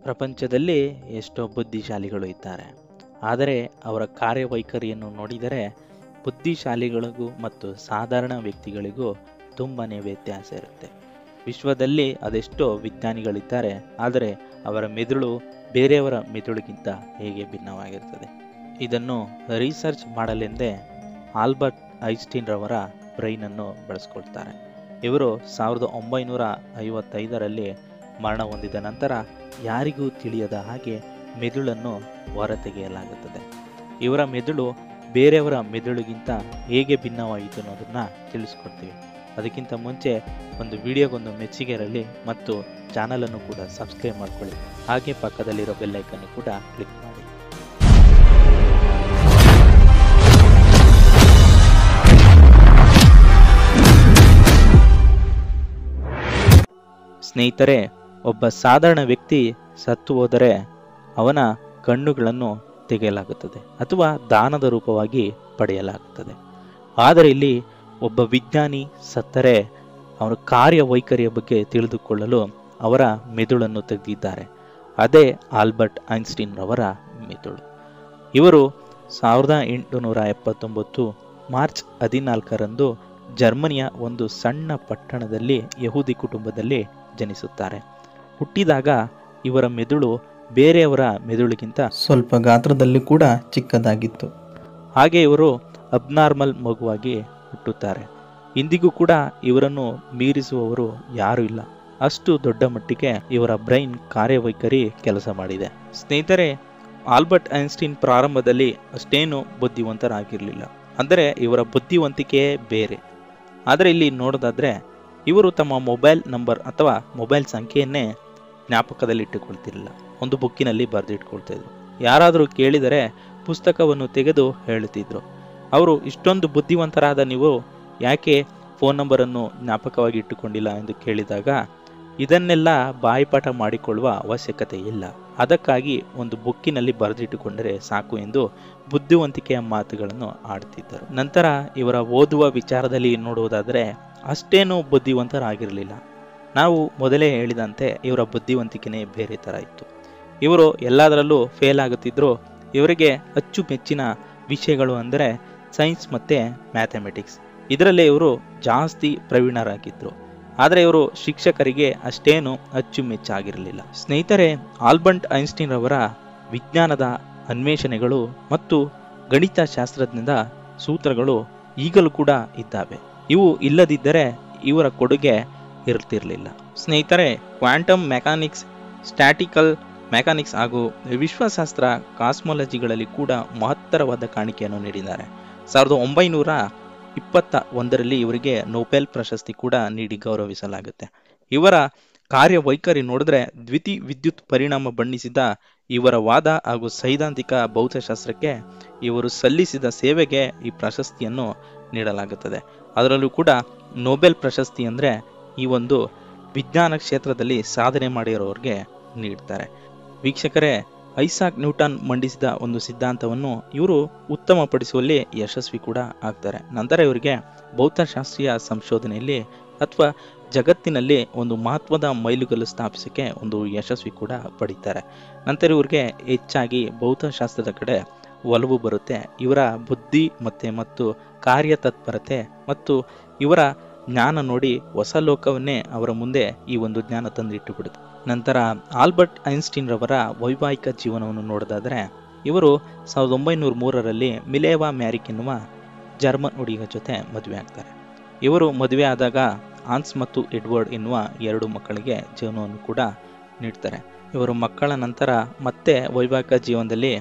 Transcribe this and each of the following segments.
ಪ್ರಪಂಚದಲ್ಲಿ ಎಷ್ಟೋ ಬುದ್ಧಿಶಾಲಿಗಳು ಇದ್ದಾರೆ, ಆದರೆ ಅವರ ಕಾರ್ಯವೈಖರಿಯನ್ನು ನೋಡಿದರೆ ಬುದ್ಧಿಶಾಲಿಗಳಿಗೂ ಮತ್ತು ಸಾಧಾರಣ ವ್ಯಕ್ತಿಗಳಿಗೂ ತುಂಬಾನೇ ವ್ಯತ್ಯಾಸ ಇರುತ್ತೆ. ವಿಶ್ವದಲ್ಲಿ ಅದೆಷ್ಟೋ ವಿಜ್ಞಾನಿಗಳಿದ್ದಾರೆ, ಆದರೆ ಅವರ ಮೆದುಳು ಬೇರೆಯವರ ಮೆದುಳಿಗಿಂತ ಹೇಗೆ ಭಿನ್ನವಾಗಿರ್ತದೆ. ಇದನ್ನು ರಿಸರ್ಚ್ ಮಾಡಲೆಂದೇ ಆಲ್ಬರ್ಟ್ ಐನ್ಸ್ಟೀನ್ ರವರ ಬ್ರೈನ್ ಅನ್ನು ಬಳಸ್ಕೊಳ್ತಾರೆ. ಇವರು 1955ರಲ್ಲಿ ಮರಣ ಹೊಂದಿದ ನಂತರ ಯಾರಿಗೂ ತಿಳಿಯದ ಹಾಗೆ ಮೆದುಳನ್ನು ಹೊರತೆಗೆಯಲಾಗುತ್ತದೆ. ಇವರ ಮೆದುಳು ಬೇರೆಯವರ ಮೆದುಳಿಗಿಂತ ಹೇಗೆ ಭಿನ್ನವಾಯಿತು ಅನ್ನೋದನ್ನ ತಿಳಿಸ್ಕೊಡ್ತೀವಿ. ಅದಕ್ಕಿಂತ ಮುಂಚೆ ಒಂದು ವಿಡಿಯೋಗೊಂದು ಮೆಚ್ಚುಗೆ ಇರಲಿ ಮತ್ತು ಚಾನಲನ್ನು ಕೂಡ ಸಬ್ಸ್ಕ್ರೈಬ್ ಮಾಡ್ಕೊಳ್ಳಿ. ಹಾಗೆ ಪಕ್ಕದಲ್ಲಿರೋ ಬೆಲ್ ಐಕನ್ ಕೂಡ ಕ್ಲಿಕ್ ಮಾಡಿ. ಸ್ನೇಹಿತರೆ, ಒಬ್ಬ ಸಾಧಾರಣ ವ್ಯಕ್ತಿ ಸತ್ತು ಹೋದರೆ ಅವನ ಕಣ್ಣುಗಳನ್ನು ತೆಗೆಯಲಾಗುತ್ತದೆ ಅಥವಾ ದಾನದ ರೂಪವಾಗಿ ಪಡೆಯಲಾಗುತ್ತದೆ. ಆದರೆ ಇಲ್ಲಿ ಒಬ್ಬ ವಿಜ್ಞಾನಿ ಸತ್ತರೆ ಅವರ ಕಾರ್ಯವೈಖರಿಯ ಬಗ್ಗೆ ತಿಳಿದುಕೊಳ್ಳಲು ಅವರ ಮೆದುಳನ್ನು ತೆಗೆದಿದ್ದಾರೆ. ಅದೇ ಆಲ್ಬರ್ಟ್ ಐನ್ಸ್ಟೀನ್ ರವರ ಮೆದುಳು. ಇವರು 1879 ಮಾರ್ಚ್ 14ರಂದು ಜರ್ಮನಿಯ ಒಂದು ಸಣ್ಣ ಪಟ್ಟಣದಲ್ಲಿ ಯಹೂದಿ ಕುಟುಂಬದಲ್ಲಿ ಜನಿಸುತ್ತಾರೆ. ಹುಟ್ಟಿದಾಗ ಇವರ ಮೆದುಳು ಬೇರೆಯವರ ಮೆದುಳಿಗಿಂತ ಸ್ವಲ್ಪ ಗಾತ್ರದಲ್ಲಿ ಕೂಡ ಚಿಕ್ಕದಾಗಿತ್ತು. ಹಾಗೆ ಇವರು ಅಬ್ನಾರ್ಮಲ್ ಮಗುವಾಗಿ ಹುಟ್ಟುತ್ತಾರೆ. ಇಂದಿಗೂ ಕೂಡ ಇವರನ್ನು ಮೀರಿಸುವವರು ಯಾರೂ ಇಲ್ಲ. ಅಷ್ಟು ದೊಡ್ಡ ಮಟ್ಟಿಗೆ ಇವರ ಬ್ರೈನ್ ಕಾರ್ಯವೈಖರಿ ಕೆಲಸ ಮಾಡಿದೆ. ಸ್ನೇಹಿತರೆ, ಆಲ್ಬರ್ಟ್ ಐನ್ಸ್ಟೀನ್ ಪ್ರಾರಂಭದಲ್ಲಿ ಅಷ್ಟೇನು ಬುದ್ಧಿವಂತರಾಗಿರಲಿಲ್ಲ. ಅಂದರೆ ಇವರ ಬುದ್ಧಿವಂತಿಕೆಯೇ ಬೇರೆ. ಆದರೆ ಇಲ್ಲಿ ನೋಡೋದಾದ್ರೆ ಇವರು ತಮ್ಮ ಮೊಬೈಲ್ ನಂಬರ್ ಅಥವಾ ಮೊಬೈಲ್ ಸಂಖ್ಯೆಯನ್ನೇ ಜ್ಞಾಪಕದಲ್ಲಿ ಇಟ್ಟುಕೊಳ್ತಿರಲಿಲ್ಲ. ಒಂದು ಬುಕ್ಕಿನಲ್ಲಿ ಬರೆದಿಟ್ಕೊಳ್ತಾ ಇದ್ರು. ಯಾರಾದರೂ ಕೇಳಿದರೆ ಪುಸ್ತಕವನ್ನು ತೆಗೆದು ಹೇಳುತ್ತಿದ್ರು. ಅವರು ಇಷ್ಟೊಂದು ಬುದ್ಧಿವಂತರಾದ ನೀವು ಯಾಕೆ ಫೋನ್ ನಂಬರನ್ನು ಜ್ಞಾಪಕವಾಗಿ ಇಟ್ಟುಕೊಂಡಿಲ್ಲ ಎಂದು ಕೇಳಿದಾಗ ಇದನ್ನೆಲ್ಲ ಬಾಯಿಪಾಠ ಮಾಡಿಕೊಳ್ಳುವ ಅವಶ್ಯಕತೆ ಇಲ್ಲ, ಅದಕ್ಕಾಗಿ ಒಂದು ಬುಕ್ಕಿನಲ್ಲಿ ಬರೆದಿಟ್ಟುಕೊಂಡರೆ ಸಾಕು ಎಂದು ಬುದ್ಧಿವಂತಿಕೆಯ ಮಾತುಗಳನ್ನು ಆಡ್ತಿದ್ದರು. ನಂತರ ಇವರ ಓದುವ ವಿಚಾರದಲ್ಲಿ ನೋಡುವುದಾದರೆ ಅಷ್ಟೇನೂ ಬುದ್ಧಿವಂತರಾಗಿರಲಿಲ್ಲ. ನಾವು ಮೊದಲೇ ಹೇಳಿದಂತೆ ಇವರ ಬುದ್ಧಿವಂತಿಕೆನೇ ಬೇರೆ ಥರ ಇತ್ತು. ಇವರು ಎಲ್ಲದರಲ್ಲೂ ಫೇಲ್ ಆಗುತ್ತಿದ್ರು. ಇವರಿಗೆ ಅಚ್ಚುಮೆಚ್ಚಿನ ವಿಷಯಗಳು ಅಂದರೆ ಸೈನ್ಸ್ ಮತ್ತು ಮ್ಯಾಥಮೆಟಿಕ್ಸ್. ಇದರಲ್ಲೇ ಇವರು ಜಾಸ್ತಿ ಪ್ರವೀಣರಾಗಿದ್ದರು. ಆದರೆ ಇವರು ಶಿಕ್ಷಕರಿಗೆ ಅಷ್ಟೇನು ಅಚ್ಚುಮೆಚ್ಚಾಗಿರಲಿಲ್ಲ. ಸ್ನೇಹಿತರೆ, ಆಲ್ಬರ್ಟ್ ಐನ್ಸ್ಟೀನ್ ರವರ ವಿಜ್ಞಾನದ ಅನ್ವೇಷಣೆಗಳು ಮತ್ತು ಗಣಿತಶಾಸ್ತ್ರಜ್ಞದ ಸೂತ್ರಗಳು ಈಗಲೂ ಕೂಡ ಇದ್ದಾವೆ. ಇವು ಇಲ್ಲದಿದ್ದರೆ ಇವರ ಕೊಡುಗೆ ಇರ್ತಿರಲಿಲ್ಲ. ಸ್ನೇಹಿತರೆ, ಕ್ವಾಂಟಮ್ ಮೆಕ್ಯಾನಿಕ್ಸ್, ಸ್ಟ್ಯಾಟಿಕಲ್ ಮೆಕ್ಯಾನಿಕ್ಸ್ ಹಾಗೂ ವಿಶ್ವಶಾಸ್ತ್ರ, ಕಾಸ್ಮಾಲಜಿಗಳಲ್ಲಿ ಕೂಡ ಮಹತ್ತರವಾದ ಕಾಣಿಕೆಯನ್ನು ನೀಡಿದ್ದಾರೆ. 1921ರಲ್ಲಿ ಇವರಿಗೆ ನೊಬೆಲ್ ಪ್ರಶಸ್ತಿ ಕೂಡ ನೀಡಿ ಗೌರವಿಸಲಾಗುತ್ತೆ. ಇವರ ಕಾರ್ಯವೈಖರಿ ನೋಡಿದ್ರೆ ದ್ವಿತಿ ವಿದ್ಯುತ್ ಪರಿಣಾಮ ಬಣ್ಣಿಸಿದ ಇವರ ವಾದ ಹಾಗೂ ಸೈದ್ಧಾಂತಿಕ ಭೌತಶಾಸ್ತ್ರಕ್ಕೆ ಇವರು ಸಲ್ಲಿಸಿದ ಸೇವೆಗೆ ಈ ಪ್ರಶಸ್ತಿಯನ್ನು ನೀಡಲಾಗುತ್ತದೆ. ಅದರಲ್ಲೂ ಕೂಡ ನೊಬೆಲ್ ಪ್ರಶಸ್ತಿ ಅಂದರೆ ಈ ಒಂದು ವಿಜ್ಞಾನ ಕ್ಷೇತ್ರದಲ್ಲಿ ಸಾಧನೆ ಮಾಡಿರೋರಿಗೆ ನೀಡ್ತಾರೆ. ವೀಕ್ಷಕರೇ, ಐಸಾಕ್ ನ್ಯೂಟನ್ ಮಂಡಿಸಿದ ಒಂದು ಸಿದ್ಧಾಂತವನ್ನು ಇವರು ಉತ್ತಮಪಡಿಸುವಲ್ಲಿ ಯಶಸ್ವಿ ಕೂಡ ಆಗ್ತಾರೆ. ನಂತರ ಇವರಿಗೆ ಭೌತಶಾಸ್ತ್ರೀಯ ಸಂಶೋಧನೆಯಲ್ಲಿ ಅಥವಾ ಜಗತ್ತಿನಲ್ಲಿ ಒಂದು ಮಹತ್ವದ ಮೈಲುಗಲ್ಲು ಸ್ಥಾಪಿಸೋಕ್ಕೆ ಒಂದು ಯಶಸ್ವಿ ಕೂಡ ಪಡೀತಾರೆ. ನಂತರ ಇವರಿಗೆ ಹೆಚ್ಚಾಗಿ ಭೌತಶಾಸ್ತ್ರದ ಕಡೆ ಒಲವು ಬರುತ್ತೆ. ಇವರ ಬುದ್ಧಿ ಮತ್ತು ಕಾರ್ಯತತ್ಪರತೆ ಮತ್ತು ಇವರ ಜ್ಞಾನ ನೋಡಿ ಹೊಸ ಲೋಕವನ್ನೇ ಅವರ ಮುಂದೆ ಈ ಒಂದು ಜ್ಞಾನ ತಂದಿಟ್ಟು ಬಿಡುತ್ತೆ. ನಂತರ ಆಲ್ಬರ್ಟ್ ಐನ್ಸ್ಟೀನ್ ರವರ ವೈವಾಹಿಕ ಜೀವನವನ್ನು ನೋಡೋದಾದರೆ ಇವರು 1903ರಲ್ಲಿ ಮಿಲೇವಾ ಮ್ಯಾರಿಕ್ ಎನ್ನುವ ಜರ್ಮನ್ ಹುಡುಗ ಜೊತೆ ಮದುವೆ ಆಗ್ತಾರೆ. ಇವರು ಮದುವೆ ಆದಾಗ ಹಾನ್ಸ್ ಮತ್ತು ಎಡ್ವರ್ಡ್ ಎನ್ನುವ 2 ಮಕ್ಕಳಿಗೆ ಜೀವನವನ್ನು ಕೂಡ ನೀಡ್ತಾರೆ. ಇವರು ಮಕ್ಕಳ ನಂತರ ಮತ್ತೆ ವೈವಾಹಿಕ ಜೀವನದಲ್ಲಿ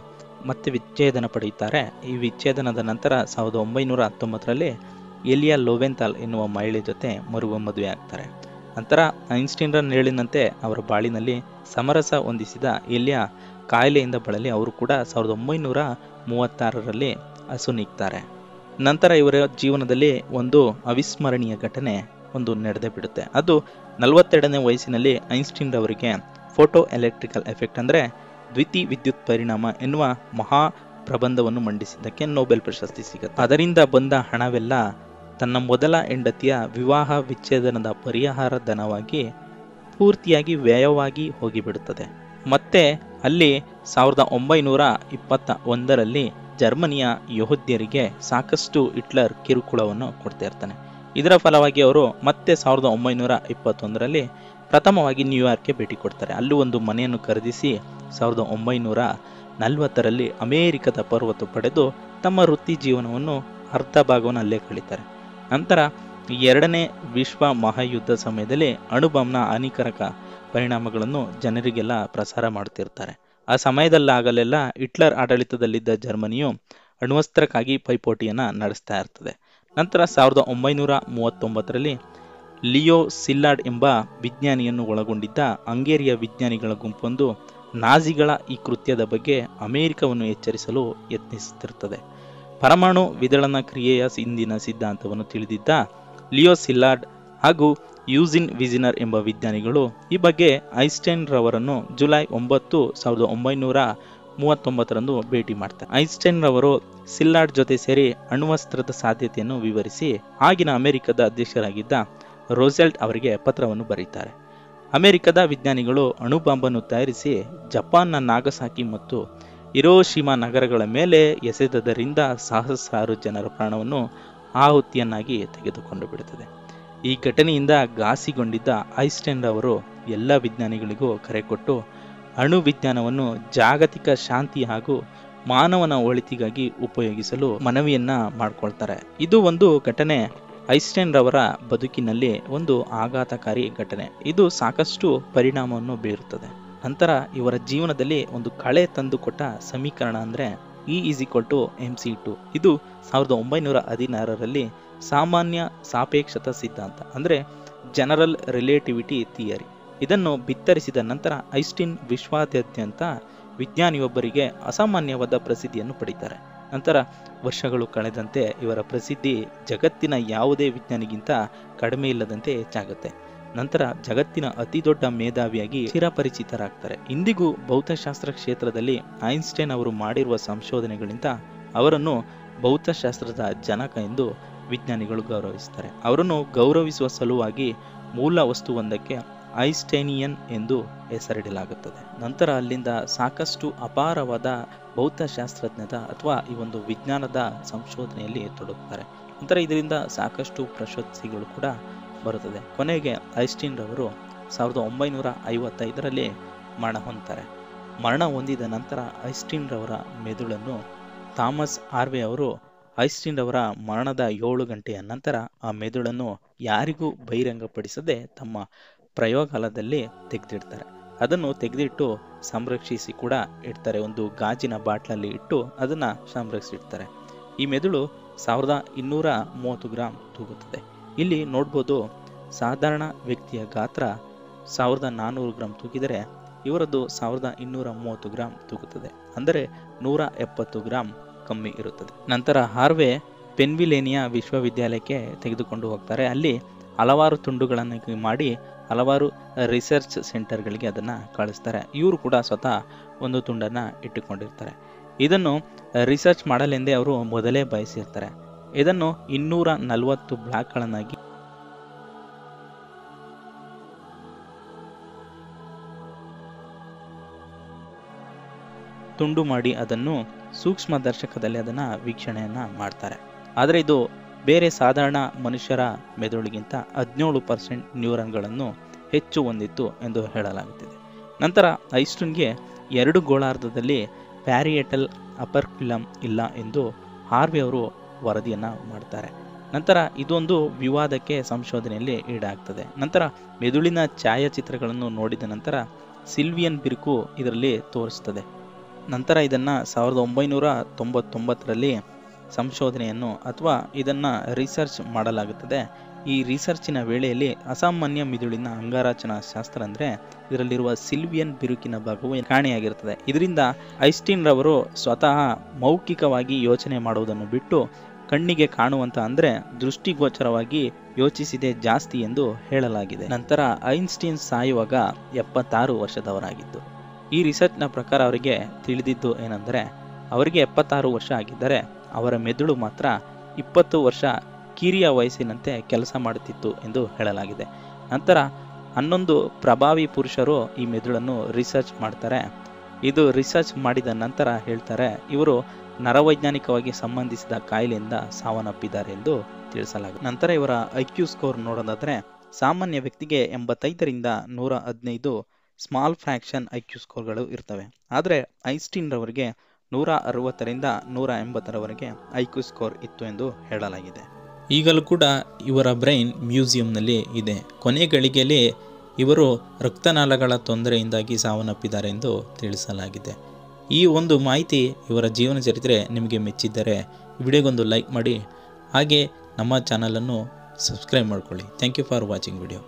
ಮತ್ತೆ ವಿಚ್ಛೇದನ ಪಡೆಯುತ್ತಾರೆ. ಈ ವಿಚ್ಛೇದನದ ನಂತರ 1919ರಲ್ಲಿ ಎಲಿಯಾ ಲೋವೆಂಥಾಲ್ ಎನ್ನುವ ಮಹಿಳೆ ಜೊತೆ ಮದುವೆ ಆಗ್ತಾರೆ. ನಂತರ ಐನ್ಸ್ಟೀನ್ ಹೇಳಿದಂತೆ ಅವರ ಬಾಳಿನಲ್ಲಿ ಸಮರಸ ಹೊಂದಿಸಿದ ಎಲಿಯಾ ಕಾಯಿಲೆಯಿಂದ ಬಳಲಿ ಅವರು ಕೂಡ 1936ರಲ್ಲಿ ಅಸುನೀಗ್ತಾರೆ. ನಂತರ ಇವರ ಜೀವನದಲ್ಲಿ ಒಂದು ಅವಿಸ್ಮರಣೀಯ ಘಟನೆ ಒಂದು ನಡೆದೇ ಬಿಡುತ್ತೆ. ಅದು 42ನೇ ವಯಸ್ಸಿನಲ್ಲಿ ಐನ್ಸ್ಟೀನ್ ಅವರಿಗೆ ಫೋಟೋ ಎಲೆಕ್ಟ್ರಿಕಲ್ ಎಫೆಕ್ಟ್ ಅಂದರೆ ದ್ವಿತಿ ವಿದ್ಯುತ್ ಪರಿಣಾಮ ಎನ್ನುವ ಮಹಾ ಪ್ರಬಂಧವನ್ನು ಮಂಡಿಸಿದ್ದಕ್ಕೆ ನೊಬೆಲ್ ಪ್ರಶಸ್ತಿ ಸಿಗುತ್ತೆ. ಅದರಿಂದ ಬಂದ ಹಣವೆಲ್ಲ ತನ್ನ ಮೊದಲ ಹೆಂಡತಿಯ ವಿವಾಹ ವಿಚ್ಛೇದನದ ಪರಿಹಾರ ಧನವಾಗಿ ಪೂರ್ತಿಯಾಗಿ ವ್ಯಯವಾಗಿ ಹೋಗಿಬಿಡುತ್ತದೆ. ಮತ್ತೆ ಅಲ್ಲಿ 1921ರಲ್ಲಿ ಜರ್ಮನಿಯ ಯಹೂದ್ಯರಿಗೆ ಸಾಕಷ್ಟು ಹಿಟ್ಲರ್ ಕಿರುಕುಳವನ್ನು ಕೊಡ್ತಾ ಇರ್ತಾನೆ. ಇದರ ಫಲವಾಗಿ ಅವರು ಮತ್ತೆ 1921ರಲ್ಲಿ ಪ್ರಥಮವಾಗಿ ನ್ಯೂಯಾರ್ಕ್ಗೆ ಭೇಟಿ ಕೊಡ್ತಾರೆ. ಅಲ್ಲಿ ಒಂದು ಮನೆಯನ್ನು ಖರೀದಿಸಿ 1940ರಲ್ಲಿ ಅಮೇರಿಕದ ಪರ್ವತ ಪಡೆದು ತಮ್ಮ ವೃತ್ತಿ ಜೀವನವನ್ನು ಅರ್ಧ ಭಾಗವನ್ನು ಅಲ್ಲೇ ಕಳೀತಾರೆ. ನಂತರ ಎರಡನೇ ವಿಶ್ವ ಮಹಾಯುದ್ಧ ಸಮಯದಲ್ಲಿ ಅಣುಬಾಂಬ್ನ ಹಾನಿಕಾರಕ ಪರಿಣಾಮಗಳನ್ನು ಜನರಿಗೆಲ್ಲ ಪ್ರಸಾರ ಮಾಡ್ತಿರ್ತಾರೆ. ಆ ಸಮಯದಲ್ಲಾಗಲೆಲ್ಲ ಹಿಟ್ಲರ್ ಆಡಳಿತದಲ್ಲಿದ್ದ ಜರ್ಮನಿಯು ಅಣ್ವಸ್ತ್ರಕ್ಕಾಗಿ ಪೈಪೋಟಿಯನ್ನು ನಡೆಸ್ತಾ ಇರ್ತದೆ. ನಂತರ 1939ರಲ್ಲಿ ಲಿಯೋ ಸಿಲ್ಲಾರ್ಡ್ ಎಂಬ ವಿಜ್ಞಾನಿಯನ್ನು ಒಳಗೊಂಡಿದ್ದ ಹಂಗೇರಿಯ ವಿಜ್ಞಾನಿಗಳ ಗುಂಪೊಂದು ನಾಜಿಗಳ ಈ ಕೃತ್ಯದ ಬಗ್ಗೆ ಅಮೆರಿಕವನ್ನು ಎಚ್ಚರಿಸಲು ಯತ್ನಿಸುತ್ತಿರುತ್ತದೆ. ಪರಮಾಣು ವಿದಳನ ಕ್ರಿಯೆಯ ಹಿಂದಿನ ಸಿದ್ಧಾಂತವನ್ನು ತಿಳಿದಿದ್ದ ಲಿಯೋ ಸಿಲ್ಲಾರ್ಡ್ ಹಾಗೂ ಯೂಜಿನ್ ವಿಜಿನರ್ ಎಂಬ ವಿಜ್ಞಾನಿಗಳು ಈ ಬಗ್ಗೆ ಐನ್ಸ್ಟೈನ್ ರವರನ್ನು ಜುಲೈ 9, 1939ರಂದು ಭೇಟಿ ಮಾಡ್ತಾರೆ. ಐನ್ಸ್ಟೈನ್ ರವರು ಸಿಲ್ಲಾರ್ಡ್ ಜೊತೆ ಸೇರಿ ಅಣ್ವಸ್ತ್ರದ ಸಾಧ್ಯತೆಯನ್ನು ವಿವರಿಸಿ ಆಗಿನ ಅಮೆರಿಕದ ಅಧ್ಯಕ್ಷರಾಗಿದ್ದ ರೋಸೆಲ್ಟ್ ಅವರಿಗೆ ಪತ್ರವನ್ನು ಬರೀತಾರೆ. ಅಮೆರಿಕದ ವಿಜ್ಞಾನಿಗಳು ಅಣುಬಾಂಬನ್ನು ತಯಾರಿಸಿ ಜಪಾನ್ನ ನಾಗಸಾಕಿ ಮತ್ತು ಹಿರೋಶಿಮಾ ನಗರಗಳ ಮೇಲೆ ಎಸೆದದರಿಂದ ಸಹಸ್ರಾರು ಜನರ ಪ್ರಾಣವನ್ನು ಆಹುತಿಯನ್ನಾಗಿ ತೆಗೆದುಕೊಂಡು ಬಿಡುತ್ತದೆ. ಈ ಘಟನೆಯಿಂದ ಘಾಸಿಗೊಂಡಿದ್ದ ಐನ್ಸ್ಟೈನ್ ಅವರು ಎಲ್ಲ ವಿಜ್ಞಾನಿಗಳಿಗೂ ಕರೆ ಕೊಟ್ಟು ಅಣು ವಿಜ್ಞಾನವನ್ನು ಜಾಗತಿಕ ಶಾಂತಿ ಹಾಗೂ ಮಾನವನ ಒಳಿತಿಗಾಗಿ ಉಪಯೋಗಿಸಲು ಮನವಿಯನ್ನ ಮಾಡಿಕೊಳ್ತಾರೆ. ಇದು ಒಂದು ಘಟನೆ ಐನ್ಸ್ಟೈನ್ ರವರ ಬದುಕಿನಲ್ಲಿ ಒಂದು ಆಘಾತಕಾರಿ ಘಟನೆ. ಇದು ಸಾಕಷ್ಟು ಪರಿಣಾಮವನ್ನು ಬೀರುತ್ತದೆ. ನಂತರ ಇವರ ಜೀವನದಲ್ಲಿ ಒಂದು ಕಳೆ ತಂದುಕೊಟ್ಟ ಸಮೀಕರಣ ಅಂದರೆ E=mc2. ಇದು 1916ರಲ್ಲಿ ಸಾಮಾನ್ಯ ಸಾಪೇಕ್ಷತಾ ಸಿದ್ಧಾಂತ ಅಂದರೆ ಜನರಲ್ ರಿಲೇಟಿವಿಟಿ ಥಿಯರಿ. ಇದನ್ನು ಬಿತ್ತರಿಸಿದ ನಂತರ ಐನ್ಸ್ಟೈನ್ ವಿಶ್ವಾದ್ಯಂತ ವಿಜ್ಞಾನಿಯೊಬ್ಬರಿಗೆ ಅಸಾಮಾನ್ಯವಾದ ಪ್ರಸಿದ್ಧಿಯನ್ನು ಪಡೀತಾರೆ. ನಂತರ ವರ್ಷಗಳು ಕಳೆದಂತೆ ಇವರ ಪ್ರಸಿದ್ಧಿ ಜಗತ್ತಿನ ಯಾವುದೇ ವಿಜ್ಞಾನಿಗಿಂತ ಕಡಿಮೆ ಇಲ್ಲದಂತೆ ಹೆಚ್ಚಾಗುತ್ತೆ. ನಂತರ ಜಗತ್ತಿನ ಅತಿ ದೊಡ್ಡ ಮೇಧಾವಿಯಾಗಿ ಚಿರಪರಿಚಿತರಾಗ್ತಾರೆ. ಇಂದಿಗೂ ಭೌತಶಾಸ್ತ್ರ ಕ್ಷೇತ್ರದಲ್ಲಿ ಐನ್ಸ್ಟೈನ್ ಅವರು ಮಾಡಿರುವ ಸಂಶೋಧನೆಗಳಿಂದ ಅವರನ್ನು ಭೌತಶಾಸ್ತ್ರದ ಜನಕ ಎಂದು ವಿಜ್ಞಾನಿಗಳು ಗೌರವಿಸ್ತಾರೆ. ಅವರನ್ನು ಗೌರವಿಸುವ ಸಲುವಾಗಿ ಮೂಲ ವಸ್ತುವೊಂದಕ್ಕೆ ಐನ್ಸ್ಟೈನಿಯನ್ ಎಂದು ಹೆಸರಿಡಲಾಗುತ್ತದೆ. ನಂತರ ಅಲ್ಲಿಂದ ಸಾಕಷ್ಟು ಅಪಾರವಾದ ಭೌತಶಾಸ್ತ್ರಜ್ಞದ ಅಥವಾ ಈ ಒಂದು ವಿಜ್ಞಾನದ ಸಂಶೋಧನೆಯಲ್ಲಿ ತೊಡಗುತ್ತಾರೆ. ನಂತರ ಇದರಿಂದ ಸಾಕಷ್ಟು ಪ್ರಶಸ್ತಿಗಳು ಕೂಡ ಬರುತ್ತದೆ. ಕೊನೆಗೆ ಐನ್ಸ್ಟೈನ್ ರವರು 1955ರಲ್ಲಿ ಮರಣ ಹೊಂದುತ್ತಾರೆ. ಮರಣ ಹೊಂದಿದ ನಂತರ ಐನ್ಸ್ಟೈನ್ ರವರ ಮೆದುಳನ್ನು ಥಾಮಸ್ ಹಾರ್ವೆ ಅವರು ಐನ್ಸ್ಟೈನ್ ರವರ ಮರಣದ 7 ಗಂಟೆಯ ನಂತರ ಆ ಮೆದುಳನ್ನು ಯಾರಿಗೂ ಬಹಿರಂಗಪಡಿಸದೆ ತಮ್ಮ ಪ್ರಯೋಗಾಲಯದಲ್ಲಿ ತೆಗೆದಿಡ್ತಾರೆ. ಅದನ್ನು ತೆಗೆದಿಟ್ಟು ಸಂರಕ್ಷಿಸಿ ಕೂಡ ಇಡ್ತಾರೆ. ಒಂದು ಗಾಜಿನ ಬಾಟ್ಲಲ್ಲಿ ಇಟ್ಟು ಅದನ್ನ ಸಂರಕ್ಷಿಸಿಡ್ತಾರೆ. ಈ ಮೆದುಳು 1230 ಗ್ರಾಂ ತೂಗುತ್ತದೆ. ಇಲ್ಲಿ ನೋಡ್ಬೋದು, ಸಾಧಾರಣ ವ್ಯಕ್ತಿಯ ಗಾತ್ರ 1400 ಗ್ರಾಂ ತೂಗಿದರೆ ಇವರದ್ದು 1230 ಗ್ರಾಂ ತೂಗುತ್ತದೆ. ಅಂದರೆ 170 ಗ್ರಾಂ ಕಮ್ಮಿ ಇರುತ್ತದೆ. ನಂತರ ಹಾರ್ವೆ ಪೆನ್ಸಿಲ್ವೇನಿಯಾ ವಿಶ್ವವಿದ್ಯಾಲಯಕ್ಕೆ ತೆಗೆದುಕೊಂಡು ಹೋಗ್ತಾರೆ. ಅಲ್ಲಿ ಹಲವಾರು ತುಂಡುಗಳನ್ನು ಮಾಡಿ ಹಲವಾರು ರಿಸರ್ಚ್ ಸೆಂಟರ್ಗಳಿಗೆ ಅದನ್ನು ಕಳಿಸ್ತಾರೆ. ಇವರು ಕೂಡ ಸ್ವತಃ ಒಂದು ತುಂಡನ್ನು ಇಟ್ಟುಕೊಂಡಿರ್ತಾರೆ. ಇದನ್ನು ರಿಸರ್ಚ್ ಮಾಡಲೆಂದೇ ಅವರು ಮೊದಲೇ ಬಯಸಿರ್ತಾರೆ. ಇದನ್ನು 240 ಬ್ಲಾಕ್ಗಳನ್ನಾಗಿ ತುಂಡು ಮಾಡಿ ಅದನ್ನು ಸೂಕ್ಷ್ಮದರ್ಶಕದಲ್ಲಿ ಅದನ್ನು ವೀಕ್ಷಣೆಯನ್ನ ಮಾಡ್ತಾರೆ. ಆದರೆ ಇದು ಬೇರೆ ಸಾಧಾರಣ ಮನುಷ್ಯರ ಮೆದುಳಿಗಿಂತ 17% ನ್ಯೂರಾನ್ಗಳನ್ನು ಹೆಚ್ಚು ಹೊಂದಿತ್ತು ಎಂದು ಹೇಳಲಾಗುತ್ತಿದೆ. ನಂತರ ಐನ್ಸ್ಟೈನ್ಗೆ 2 ಗೋಳಾರ್ಧದಲ್ಲಿ ಪ್ಯಾರಿಯೆಟಲ್ ಅಪರ್ಕ್ಯುಲಮ್ ಇಲ್ಲ ಎಂದು ಹಾರ್ವೆ ಅವರು ವರದಿಯನ್ನು ಮಾಡ್ತಾರೆ. ನಂತರ ಇದೊಂದು ವಿವಾದಕ್ಕೆ ಸಂಶೋಧನೆಯಲ್ಲಿ ಈಡಾಗ್ತದೆ. ನಂತರ ಮೆದುಳಿನ ಛಾಯಾಚಿತ್ರಗಳನ್ನು ನೋಡಿದ ನಂತರ ಸಿಲ್ವಿಯನ್ ಬಿರುಕು ಇದರಲ್ಲಿ ತೋರಿಸ್ತದೆ. ನಂತರ ಇದನ್ನು 1999ರಲ್ಲಿ ಸಂಶೋಧನೆಯನ್ನು ಅಥವಾ ಇದನ್ನು ರಿಸರ್ಚ್ ಮಾಡಲಾಗುತ್ತದೆ. ಈ ರಿಸರ್ಚಿನ ವೇಳೆಯಲ್ಲಿ ಅಸಾಮಾನ್ಯ ಮಿದುಳಿನ ಅಂಗರಚನಾ ಶಾಸ್ತ್ರ ಅಂದರೆ ಇದರಲ್ಲಿರುವ ಸಿಲ್ವಿಯನ್ ಬಿರುಕಿನ ಭಾಗವು ಕಾಣೆಯಾಗಿರುತ್ತದೆ. ಇದರಿಂದ ಐನ್ಸ್ಟೈನ್ ರವರು ಸ್ವತಃ ಮೌಖಿಕವಾಗಿ ಯೋಚನೆ ಮಾಡುವುದನ್ನು ಬಿಟ್ಟು ಕಣ್ಣಿಗೆ ಕಾಣುವಂತ ಅಂದರೆ ದೃಷ್ಟಿಗೋಚರವಾಗಿ ಯೋಚಿಸಿದೆ ಜಾಸ್ತಿ ಎಂದು ಹೇಳಲಾಗಿದೆ. ನಂತರ ಐನ್ಸ್ಟೈನ್ ಸಾಯುವಾಗ 76 ವರ್ಷದವರಾಗಿದ್ದು. ಈ ರಿಸರ್ಚ್ನ ಪ್ರಕಾರ ಅವರಿಗೆ ತಿಳಿದಿದ್ದು ಏನೆಂದರೆ ಅವರಿಗೆ 76 ವರ್ಷ ಆಗಿದ್ದರೆ ಅವರ ಮೆದುಳು ಮಾತ್ರ 20 ವರ್ಷ ಕಿರಿಯ ವಯಸ್ಸಿನಂತೆ ಕೆಲಸ ಮಾಡುತ್ತಿತ್ತು ಎಂದು ಹೇಳಲಾಗಿದೆ. ನಂತರ 11 ಪ್ರಭಾವಿ ಪುರುಷರು ಈ ಮೆದುಳನ್ನು ರಿಸರ್ಚ್ ಮಾಡ್ತಾರೆ. ಇದು ರಿಸರ್ಚ್ ಮಾಡಿದ ನಂತರ ಹೇಳ್ತಾರೆ ಇವರು ನರವೈಜ್ಞಾನಿಕವಾಗಿ ಸಂಬಂಧಿಸಿದ ಕಾಯಿಲೆಯಿಂದ ಸಾವನ್ನಪ್ಪಿದ್ದಾರೆ ಎಂದು ತಿಳಿಸಲಾಗಿದೆ. ನಂತರ ಇವರ IQ ಸ್ಕೋರ್ ನೋಡೋದಾದ್ರೆ ಸಾಮಾನ್ಯ ವ್ಯಕ್ತಿಗೆ 85ರಿಂದ 115 ಸ್ಮಾಲ್ ಫ್ರಾಕ್ಷನ್ IQ ಸ್ಕೋರ್ಗಳು ಇರ್ತವೆ. ಆದರೆ ಐನ್ಸ್ಟೀನ್ ರವರಿಗೆ 160ರಿಂದ 180ರವರೆಗೆ IQ ಸ್ಕೋರ್ ಇತ್ತು ಎಂದು ಹೇಳಲಾಗಿದೆ. ಈಗಲೂ ಕೂಡ ಇವರ ಬ್ರೈನ್ ಮ್ಯೂಸಿಯಂನಲ್ಲಿ ಇದೆ. ಕೊನೆ ಗಳಿಗೆಯಲ್ಲಿ ಇವರು ರಕ್ತನಾಳಗಳ ತೊಂದರೆಯಿಂದಾಗಿ ಸಾವನ್ನಪ್ಪಿದ್ದಾರೆ ಎಂದು ತಿಳಿಸಲಾಗಿದೆ. ಈ ಒಂದು ಮಾಹಿತಿ ಇವರ ಜೀವನ ಚರಿತ್ರೆ ನಿಮಗೆ ಮೆಚ್ಚಿದ್ದರೆ ವಿಡಿಯೋಗೊಂದು ಲೈಕ್ ಮಾಡಿ, ಹಾಗೆ ನಮ್ಮ ಚಾನಲನ್ನು ಸಬ್ಸ್ಕ್ರೈಬ್ ಮಾಡ್ಕೊಳ್ಳಿ. Thank you for watching video.